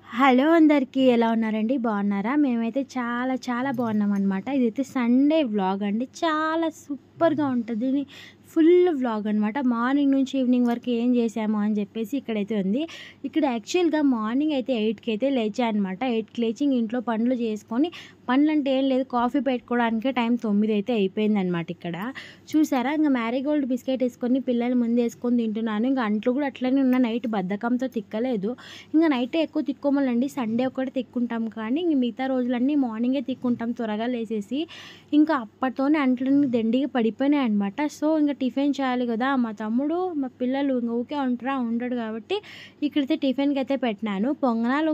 Hello అందరికీ ఎలా ఉన్నారండి? బాగున్నారా? మేమైతే చాలా చాలా బాగున్నామన్నమాట. ఇదైతే సండే వ్లాగ్ అండి. చాలా సూపర్‌గా ఉంటది. ఫుల్ వ్లాగ్ అనమాట. మార్నింగ్ నుంచి ఈవినింగ్ వరకు ఏం చేశాము అని చెప్పేసి ఇక్కడైతే ఉంది. ఇక్కడ యాక్చువల్‌గా మార్నింగ్ అయితే 8కి అయితే లేచా అనమాట. 8కి లేచి ఇంట్లో పనులు చేసుకొని, పనులంటే ఏం లేదు, కాఫీ పెట్టుకోవడానికే టైం 9 అయితే అయిపోయిందనమాట. ఇక్కడ చూసారా, ఇంకా మ్యారీగోల్డ్ బిస్కెట్ వేసుకొని పిల్లలు ముందు వేసుకొని తింటున్నాను. ఇంకా అంట్లు కూడా అట్లనే ఉన్న, నైట్ బద్ధకంతో తిక్కలేదు. ఇంకా నైటే ఎక్కువ తిక్కోమలండి, సండే ఒకటి తిక్కుంటాం, కానీ ఇంక మిగతా రోజులన్నీ మార్నింగే తిక్కుంటాం త్వరగా లేసేసి. ఇంకా అప్పటితోనే అంట్లన్నీ దండిగా పడిపోయినాయి అనమాట. సో ఇంకా టిఫిన్ చేయాలి కదా, మా తమ్ముడు మా పిల్లలు ఇంకా ఊకే ఉండడు కాబట్టి ఇక్కడైతే టిఫిన్కి అయితే పెట్టినాను. పొంగనాలు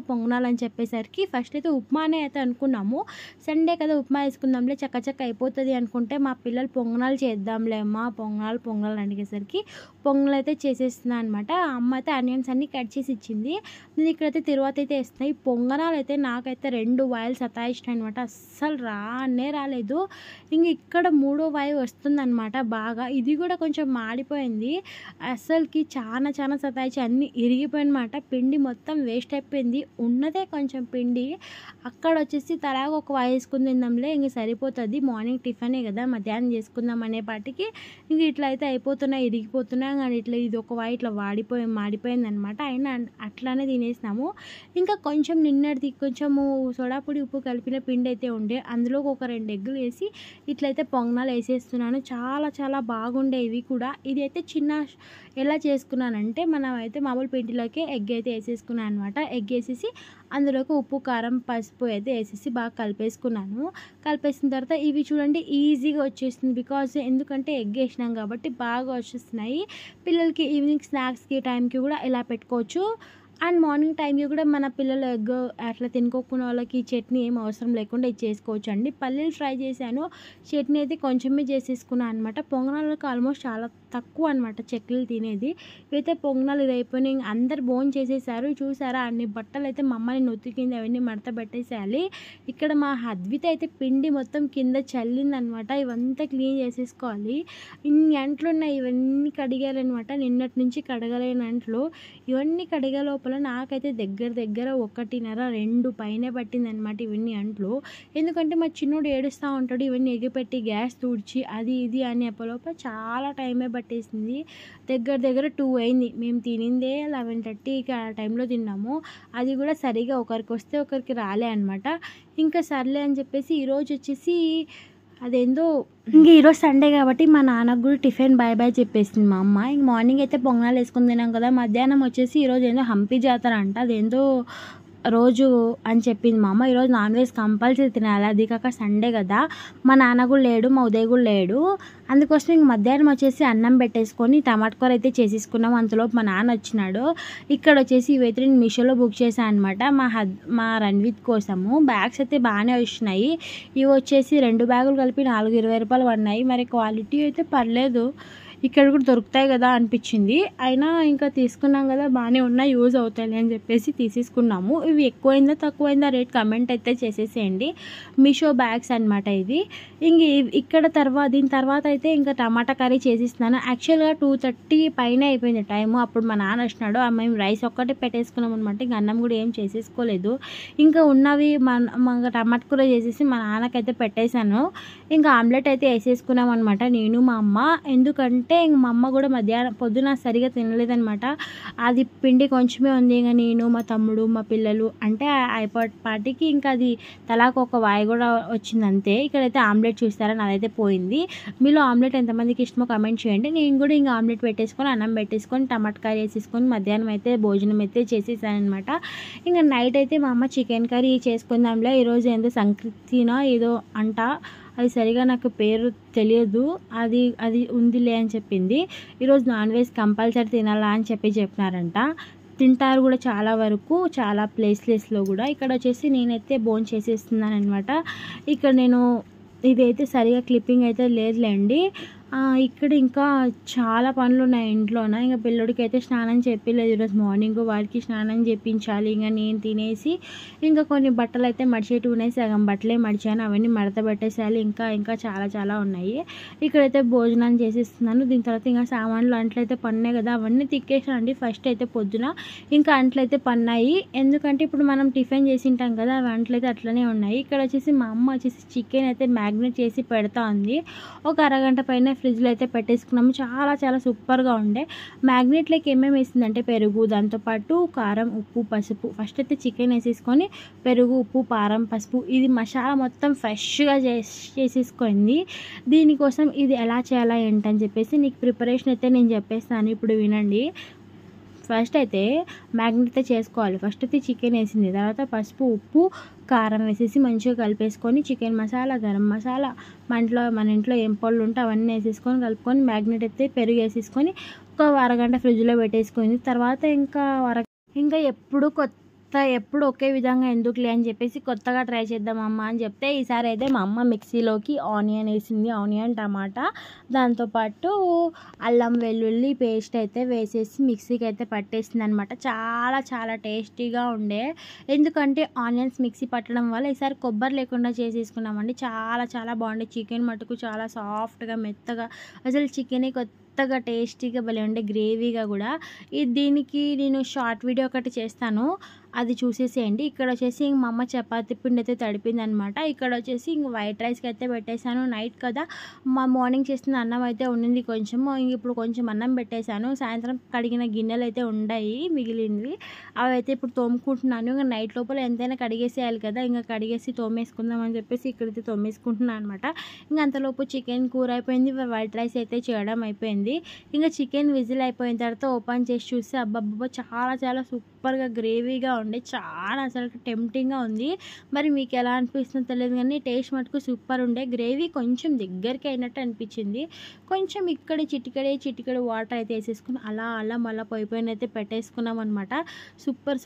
అని చెప్పేసరికి ఫస్ట్ అయితే ఉప్మానే అయితే అనుకున్నాము. సండే కదా ఉప్మా వేసుకుందాంలే, చక్క అయిపోతుంది అనుకుంటే మా పిల్లలు పొంగనాలు చేద్దాంలే అమ్మ, పొంగనాలు అడిగేసరికి పొంగల్ అయితే చేసేస్తున్నాను అనమాట. అమ్మ అయితే ఆనియన్స్ అన్నీ కట్ చేసి ఇచ్చింది. నేను ఇక్కడైతే తిరువాత అయితే వేస్తున్నాయి. పొంగనాలు అయితే నాకైతే 2 వాయిలు సతాయిచ్చినాయి అనమాట. అస్సలు రాలేదు. ఇంక ఇక్కడ 3వ వాయి వస్తుందన్నమాట. బాగా ఇది కూడా కొంచెం మాడిపోయింది. అస్సలకి చాలా సతాయిచ్చి అన్నీ ఇరిగిపోయినమాట. పిండి మొత్తం వేస్ట్ అయిపోయింది. ఉన్నదే కొంచెం పిండి. అక్కడ వచ్చేసి తలాగా ఒక వాయి వేసుకుని తిందాంలే, ఇంక సరిపోతుంది, మార్నింగ్ టిఫినే కదా, మధ్యాహ్నం చేసుకుందాం అనేపాటికి ఇంక ఇట్లా అయితే ఇరిగిపోతున్నాయి. కానీ ఇట్లా ఇది ఒక వాయి ఇట్లా మాడిపోయింది అనమాట. అయినా అట్లానే తినేసినాము. ఇంకా కొంచెం నిన్నటిది కొంచెము సోడాపొడి ఉప్పు కలిపిన పిండి అయితే ఉండే, అందులో ఒక 2 ఎగ్గులు వేసి ఇట్లయితే పొంగనాలు వేసేస్తున్నాను. చాలా బాగుండే ఇవి కూడా. ఇది అయితే ఎలా చేసుకున్నానంటే, మనం అయితే మామూలు పిండిలోకి ఎగ్ అయితే వేసేసుకున్నాను అనమాట. ఎగ్ వేసేసి అందులోకి ఉప్పు, కారం, పసుపు అయితే వేసేసి బాగా కలిపేసిన తర్వాత ఇవి చూడండి ఈజీగా వచ్చేస్తుంది. ఎందుకంటే ఎగ్ వేసినాం కాబట్టి బాగా వచ్చేస్తున్నాయి. పిల్లలకి ఈవినింగ్ స్నాక్స్కి టైంకి కూడా ఇలా పెట్టుకోవచ్చు. అండ్ మార్నింగ్ టైంకి కూడా మన పిల్లలు ఎగ్ అట్లా తినుకోకున్న వాళ్ళకి చట్నీ ఏం అవసరం లేకుండా ఇది చేసుకోవచ్చు అండి. పల్లీలు ఫ్రై చేశాను, చట్నీ అయితే కొంచెమే చేసేసుకున్నాను అనమాట. పొంగనాలకు ఆల్మోస్ట్ చాలా తక్కువ అనమాట చెక్కలు తినేది. ఇవైతే పొంగనాలు ఇది అయిపోయినాయి. అందరు భోజనం చేసేసారు. చూసారా, అన్ని బట్టలు అయితే మా అమ్మని నొత్తికింది, అవన్నీ మడత పెట్టేసేయాలి. ఇక్కడ మా అద్విత అయితే పిండి మొత్తం కింద చల్లిందనమాట. ఇవంతా క్లీన్ చేసేసుకోవాలి. ఇన్ని అంట్లు ఉన్నాయి, ఇవన్నీ కడిగాలన్నమాట. నిన్నటి నుంచి కడగలేని అంట్లు ఇవన్నీ కడిగే లోపల నాకైతే దగ్గర 1.5-2 పైనే పట్టిందనమాట ఇవన్నీ అంట్లు. ఎందుకంటే మా చిన్నోడు ఏడుస్తూ ఉంటాడు, ఇవన్నీ ఎగిపెట్టి గ్యాస్ తుడిచి అది ఇది అని లోపల చాలా టైమే పట్టేసింది. దగ్గర 2 అయింది. మేము తినిందే 11:30కి ఆ టైంలో తిన్నాము. అది కూడా సరిగా ఒకరికి వస్తే ఒకరికి రాలే అనమాట. ఇంకా సర్లే అని చెప్పేసి ఈరోజు వచ్చేసి అదేందో ఇంక ఈరోజు సండే కాబట్టి మా నాన్నకు కూడా టిఫిన్ బాయ్ చెప్పేసింది మా అమ్మ. ఇంక మార్నింగ్ అయితే పొంగనాలు వేసుకుని తిన్నాం కదా, మధ్యాహ్నం వచ్చేసి ఈరోజు ఏందో హంపి జాతర అంట, అదేందో రోజు అని చెప్పింది మా అమ్మ. ఈరోజు నాన్ వెజ్ కంపల్సరీ తినాలి, అది కాక సండే కదా. మా నాన్న కూడా లేడు, మా ఉదయ్ కూడా లేడు. అందుకోసం ఇంక మధ్యాహ్నం వచ్చేసి అన్నం పెట్టేసుకొని టమాటా కూర అయితే చేసేసుకున్నాం. అంతలోపు మా నాన్న వచ్చినాడు. ఇక్కడ వచ్చేసి ఇవైతే నేను మీషోలో బుక్ చేశాను అనమాట, మా రణ్విత్ కోసము. బ్యాగ్స్ అయితే బాగానే వచ్చినాయి. ఇవి వచ్చేసి 2 బ్యాగులు కలిపి 420 రూపాయలు పడినాయి. మరి క్వాలిటీ అయితే పర్లేదు, ఇక్కడ కూడా దొరుకుతాయి కదా అనిపించింది. అయినా ఇంకా తీసుకున్నాం కదా, బాగానే ఉన్నాయి, యూజ్ అవుతాయి అని చెప్పేసి తీసేసుకున్నాము. ఇవి ఎక్కువైందా తక్కువైందా రేట్ కమెంట్ అయితే చేసేసేయండి. మీషో బ్యాగ్స్ అనమాట ఇది. ఇక్కడ దీని తర్వాత అయితే ఇంకా టమాటా కర్రీ చేసిస్తున్నాను. యాక్చువల్గా 2:30 పైన అయిపోయింది టైము. అప్పుడు మా నాన్న వచ్చినాడు, మేము రైస్ ఒక్కటే పెట్టేసుకున్నాం అనమాట. ఇంకా అన్నం కూడా ఏం చేసేసుకోలేదు. ఇంకా ఉన్నవి టమాటా కూర చేసేసి మా నాన్నకైతే పెట్టేశాను. ఇంకా ఆమ్లెట్ అయితే వేసేసుకున్నాం అనమాట నేను మా అమ్మ. ఎందుకంటే ఇంక మా అమ్మ కూడా పొద్దున సరిగా తినలేదనమాట. అది పిండి కొంచెమే ఉంది. ఇంకా నేను, మా తమ్ముడు, మా పిల్లలు అంటే అయిపోయేపాటికి ఇంకా అది తలాకు ఒక వాయి కూడా వచ్చింది అంతే. ఇక్కడైతే ఆమ్లెట్ చూస్తారా, నాదైతే పోయింది. మీలో ఆమ్లెట్ ఎంతమందికి ఇష్టమో కమెంట్ చేయండి. నేను కూడా ఇంకా ఆమ్లెట్ పెట్టేసుకొని అన్నం పెట్టేసుకొని టమాటా కర్రీ వేసేసుకొని మధ్యాహ్నం అయితే భోజనం అయితే చేసేసాను అనమాట. ఇంకా నైట్ అయితే మా అమ్మ చికెన్ కర్రీ చేసుకుందాంలే, ఈరోజు ఏందో సంక్రాంతినో ఏదో అంట, అది సరిగా నాకు పేరు తెలియదు, అది ఉందిలే అని చెప్పింది. ఈరోజు నాన్ వెజ్ కంపల్సరీ తినాలా అని చెప్పినారంట. తింటారు కూడా చాలా వరకు, చాలా ప్లేస్లో కూడా. ఇక్కడ వచ్చేసి నేనైతే భోజనం చేసేస్తున్నాను అనమాట. ఇక్కడ నేను ఇదైతే సరిగా క్లిప్పింగ్ అయితే లేదులేండి. ఇక్కడ ఇంకా చాలా పనులున్నాయి ఇంట్లోన. ఇంక పిల్లోడికైతే స్నానం చెప్పలేదు ఈరోజు మార్నింగ్. వాడికి స్నానం చేపించాలి. ఇంక నేను తినేసి ఇంకా కొన్ని బట్టలైతే మడిచేటివి ఉన్నాయి. సగం బట్టలే మడిచాను. అవన్నీ మడత పెట్టేసేయాలి. ఇంకా చాలా చాలా ఉన్నాయి. ఇక్కడైతే భోజనం చేసేస్తున్నాను. దీని తర్వాత ఇంకా సామాన్లు అంట్లయితే పన్నాయి కదా, అవన్నీ తిక్కేసాను అండి. ఫస్ట్ అయితే పొద్దున ఇంకా అంట్లయితే పన్నాయి. ఎందుకంటే ఇప్పుడు మనం టిఫిన్ చేసి ఉంటాం కదా, అవి అంట్లయితే అట్లనే ఉన్నాయి. ఇక్కడ వచ్చేసి మా అమ్మ వచ్చేసి చికెన్ అయితే మ్యాగ్నేట్ చేసి పెడతా ఉంది. ఒక అరగంట పైన ఫ్రిడ్జ్లో అయితే పెట్టేసుకున్నాము. చాలా చాలా సూపర్గా ఉండే. మ్యాగ్నెట్లోకి ఏమేమి వేసిందంటే పెరుగు, దాంతోపాటు కారం, ఉప్పు, పసుపు. ఫస్ట్ అయితే చికెన్ వేసేసుకొని పెరుగు, ఉప్పు, కారం, పసుపు ఇది మసాలా మొత్తం ఫ్రెష్గా చేసేసుకుంది. దీనికోసం ఇది ఎలా చేయాలా ఏంటని చెప్పేసి నీకు ప్రిపరేషన్ అయితే నేను చెప్పేస్తాను, ఇప్పుడు వినండి. ఫస్ట్ అయితే మ్యాగ్నెట్ అయితే చేసుకోవాలి. ఫస్ట్ అయితే చికెన్ వేసింది, తర్వాత పసుపు, ఉప్పు, కారం వేసేసి మంచిగా కలిపేసుకొని చికెన్ మసాలా, గరం మసాలా, మన ఇంట్లో ఏం పళ్ళు ఉంటే అవన్నీ వేసేసుకొని కలుపుకొని మ్యాగ్నెట్ అయితే పెరుగు వేసేసుకొని ఒక అరగంట ఫ్రిడ్జ్లో పెట్టేసుకుంది. తర్వాత ఇంకా ఎప్పుడు ఒకే విధంగా ఎందుకులే అని చెప్పేసి కొత్తగా ట్రై చేద్దాం అమ్మ అని చెప్తే ఈసారి అయితే మా అమ్మ మిక్సీలోకి ఆనియన్ వేసింది. ఆనియన్, టమాటా, దాంతోపాటు అల్లం వెల్లుల్లి పేస్ట్ అయితే వేసేసి మిక్సీకి అయితే పట్టేసింది అనమాట. చాలా చాలా టేస్టీగా ఉండే. ఎందుకంటే ఆనియన్స్ మిక్సీ పట్టడం వల్ల ఈసారి కొబ్బరి లేకుండా చేసేసుకున్నామండి. చాలా చాలా బాగుండే. చికెన్ మటుకు చాలా సాఫ్ట్గా మెత్తగా, అసలు చికెనే కొత్తగా టేస్టీగా భలే ఉండే, గ్రేవీగా కూడా. దీనికి నేను షార్ట్ వీడియో ఒకటి చేస్తాను, అది చూసేసేయండి. ఇక్కడ వచ్చేసి మా అమ్మ చపాతీ పిండి అయితే తడిపింది అనమాట. ఇక్కడ వచ్చేసి ఇంక వైట్ రైస్కి అయితే పెట్టేశాను. నైట్ కదా, మార్నింగ్ చేసిన అన్నం అయితే ఉండింది కొంచెం. ఇప్పుడు కొంచెం అన్నం పెట్టేశాను. సాయంత్రం కడిగిన గిన్నెలు అయితే ఉన్నాయి మిగిలినవి, అవి అయితే ఇప్పుడు తోముకుంటున్నాను. ఇంకా నైట్ లోపల ఎంతైనా కడిగేసేయాలి కదా, ఇంకా కడిగేసి తోమేసుకుందాం అని చెప్పేసి ఇక్కడైతే తోమేసుకుంటున్నాను అనమాట. ఇంకా అంతలోపు చికెన్ కూర అయిపోయింది, వైట్ రైస్ అయితే చేయడం అయిపోయింది. ఇంకా చికెన్ విజిల్ అయిపోయిన తర్వాత ఓపెన్ చేసి చూస్తే అబ్బబ్బబ్బా చాలా చాలా సూపర్గా గ్రేవీగా ఉండే. చాలా అసలు టెంప్టింగ్గా ఉంది. మరి మీకు ఎలా అనిపిస్తుందో తెలియదు కానీ టేస్ట్ మటుకు సూపర్ ఉండే. గ్రేవీ కొంచెం దగ్గరికి అయినట్టు అనిపించింది. కొంచెం చిటికెడే వాటర్ అయితే వేసేసుకుని అలా మళ్ళీ పొయ్యి పైన అయితే పెట్టేసుకున్నాం అనమాట. సూపర్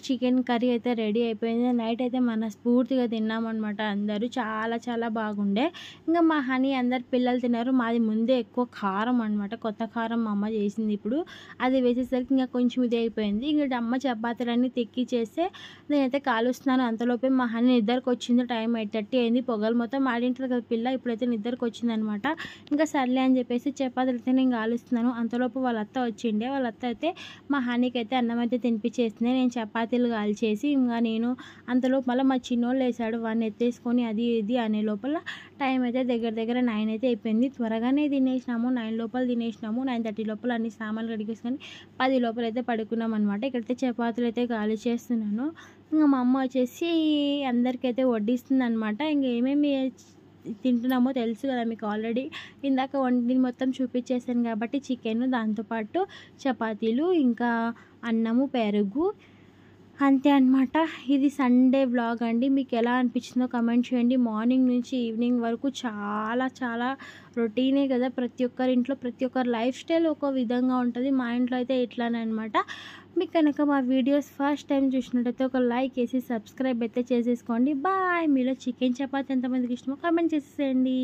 చికెన్ కర్రీ అయితే రెడీ అయిపోయింది. నైట్ అయితే మనస్ఫూర్తిగా తిన్నామన్నమాట అందరూ. చాలా చాలా బాగుండే. ఇంకా మా హనీ అందరు పిల్లలు తిన్నారు. మాది ముందే ఎక్కువ కారం అనమాట, కొత్త కారం మా అమ్మ చేసింది. ఇప్పుడు అది వేసేసరికి ఇంకా కొంచెం ఇది అయిపోయింది. ఇంకా అమ్మ చపాతీలన్నీ తెక్కి చేస్తే నేనైతే కాలుస్తున్నాను. అంతలోపే మా హనీ నిద్రకు వచ్చింది. టైం 8:30 అయింది. పొగలు మొత్తం ఆడింటుంది కదా పిల్ల, ఇప్పుడైతే నిద్రకు వచ్చింది అనమాట. ఇంకా సర్లే అని చెప్పేసి చపాతీలు అయితే నేను కాలుస్తున్నాను. అంతలోపు వాళ్ళ అత్త వచ్చిండే. వాళ్ళ అత్త అయితే మా హనీకి అయితే అన్నం అయితే తినిపించేసింది. నేను చపాతీలు కాల్చేసి ఇంకా నేను అంతలోపు మళ్ళీ మా చిన్నోళ్ళు వేసాడు, వాడిని ఎత్తేసుకొని అది ఇది అనే లోపల టైం అయితే దగ్గర 9 అయితే అయిపోయింది. త్వరగానే తినేసినాము. 9 లోపల తినేసినాము. 9:30 లోపల అన్ని సామాన్లు కడిగేసుకొని 10 లోపల అయితే పడుకున్నాం అనమాట. ఇక్కడైతే చపాతీలు అయితే గాలి చేస్తున్నాను. ఇంకా మా అమ్మ వచ్చేసి అందరికైతే వడ్డిస్తుంది అనమాట. ఇంకా ఏమేమి తింటున్నామో తెలుసు కదా మీకు ఆల్రెడీ, ఇందాక వండింది మొత్తం చూపించేసాను కాబట్టి చికెన్, దాంతోపాటు చపాతీలు, ఇంకా అన్నము, పెరుగు, అంతే అనమాట. ఇది సండే వ్లాగ్ అండి. మీకు ఎలా అనిపించిందో కమెంట్ చేయండి. మార్నింగ్ నుంచి ఈవినింగ్ వరకు చాలా చాలా రొటీనే కదా, ప్రతి ఒక్కరి ఇంట్లో ప్రతి ఒక్కరి లైఫ్ స్టైల్ ఒక విధంగా ఉంటుంది. మా ఇంట్లో అయితే ఇట్లానే అనమాట. మీకు కనుక మా వీడియోస్ ఫస్ట్ టైం చూసినట్టయితే ఒక లైక్ వేసి సబ్స్క్రైబ్ అయితే చేసేసుకోండి. బాయ్. మీలో చికెన్ చపాతీ ఎంతమందికి ఇష్టమో కమెంట్ చేసేసేయండి.